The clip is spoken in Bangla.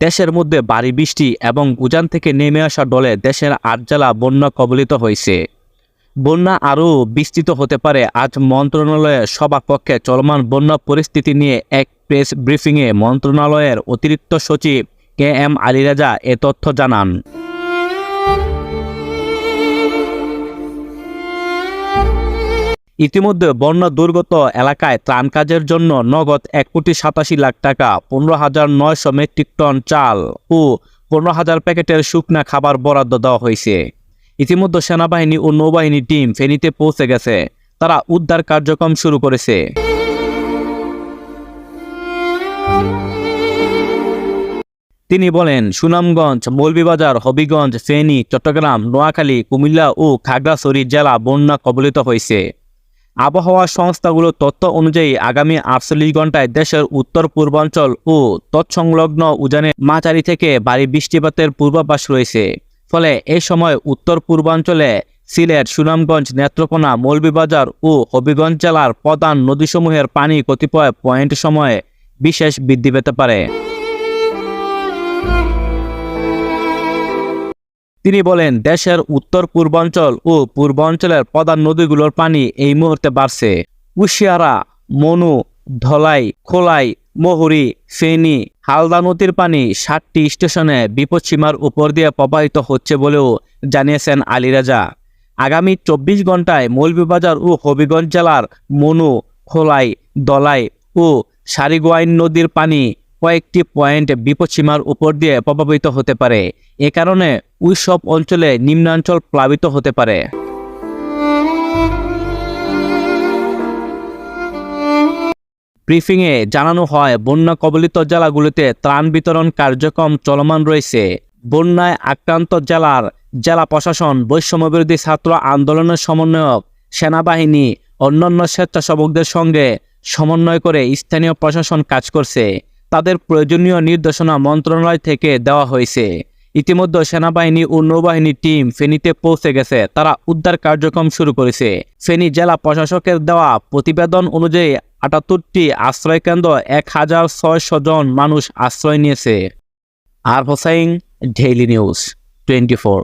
দেশের মধ্যে ভারী বৃষ্টি এবং উজান থেকে নেমে আসা ডলে দেশের ৮ জেলা বন্যা কবলিত হয়েছে। বন্যা আরও বিস্তৃত হতে পারে। আজ মন্ত্রণালয়ের সভাকক্ষে চলমান বন্যা পরিস্থিতি নিয়ে এক প্রেস ব্রিফিংয়ে মন্ত্রণালয়ের অতিরিক্ত সচিব KM আলীরাজা এ তথ্য জানান। ইতিমধ্যে বন্যা দুর্গত এলাকায় ত্রাণ কাজের জন্য নগদ ১,৮৭,০০,০০০ টাকা, ১৫,৯০০ মেট্রিক টন চাল ও ১৫,০০০ প্যাকেটের শুকনা খাবার বরাদ্দ দেওয়া হয়েছে। ইতিমধ্যে সেনাবাহিনী ও নৌবাহিনী টিম ফেনীতে পৌঁছে গেছে। তারা উদ্ধার কার্যক্রম শুরু করেছে। তিনি বলেন, সুনামগঞ্জ, মৌলভীবাজার, হবিগঞ্জ, ফেনী, চট্টগ্রাম, নোয়াখালী, কুমিল্লা ও খাগড়াছড়ি জেলা বন্যা কবলিত হয়েছে। আবহাওয়া সংস্থাগুলোর তথ্য অনুযায়ী আগামী ৪৮ ঘন্টায় দেশের উত্তর পূর্বাঞ্চল ও তৎসংলগ্ন উজানে মাঝারি থেকে ভারী বৃষ্টিপাতের পূর্বাভাস রয়েছে। ফলে এই সময় উত্তর পূর্বাঞ্চলে সিলেট, সুনামগঞ্জ, নেত্রকোনা, মৌলভীবাজার ও হবিগঞ্জ জেলার প্রধান নদীসমূহের পানি কতিপয় পয়েন্ট সময়ে বিশেষ বৃদ্ধি পেতে পারে। তিনি বলেন, দেশের উত্তর পূর্বাঞ্চল ও পূর্বাঞ্চলের প্রধান নদীগুলোর পানি এই মুহূর্তে বাড়ছে। কুশিয়ারা, মনু, ধলাই, খোলাই, মহুরী, ফেনী, হালদা নদীর পানি ৭টি স্টেশনে বিপদসীমার উপর দিয়ে প্রবাহিত হচ্ছে বলেও জানিয়েছেন আলীরাজা। আগামী ২৪ ঘন্টায় মৌলভীবাজার ও হবিগঞ্জ জেলার মনু, খোলাই, দলাই ও সারিগোয়াইন নদীর পানি কয়েকটি পয়েন্ট বিপদসীমার উপর দিয়ে প্রভাবিত হতে পারে। এ কারণে ওই সব অঞ্চলে নিম্নাঞ্চল প্লাবিত হতে পারে। ব্রিফিংয়ে জানানো হয়, বন্যা কবলিত জেলাগুলিতে ত্রাণ বিতরণ কার্যক্রম চলমান রয়েছে। বন্যায় আক্রান্ত জেলার জেলা প্রশাসন, বৈষম্যবিরোধী ছাত্র আন্দোলনের সমন্বয়ক, সেনাবাহিনী, অন্যান্য স্বেচ্ছাসেবকদের সঙ্গে সমন্বয় করে স্থানীয় প্রশাসন কাজ করছে। তাদের প্রয়োজনীয় নির্দেশনা মন্ত্রণালয় থেকে দেওয়া হয়েছে। ইতিমধ্যে সেনাবাহিনী ও নৌবাহিনী টিম ফেনীতে পৌঁছে গেছে। তারা উদ্ধার কার্যক্রম শুরু করেছে। ফেনী জেলা প্রশাসকের দেওয়া প্রতিবেদন অনুযায়ী ৭৮টি আশ্রয়কেন্দ্র ১,৬০০ জন মানুষ আশ্রয় নিয়েছে। আর হোসাইন, ডেইলি নিউজ 24।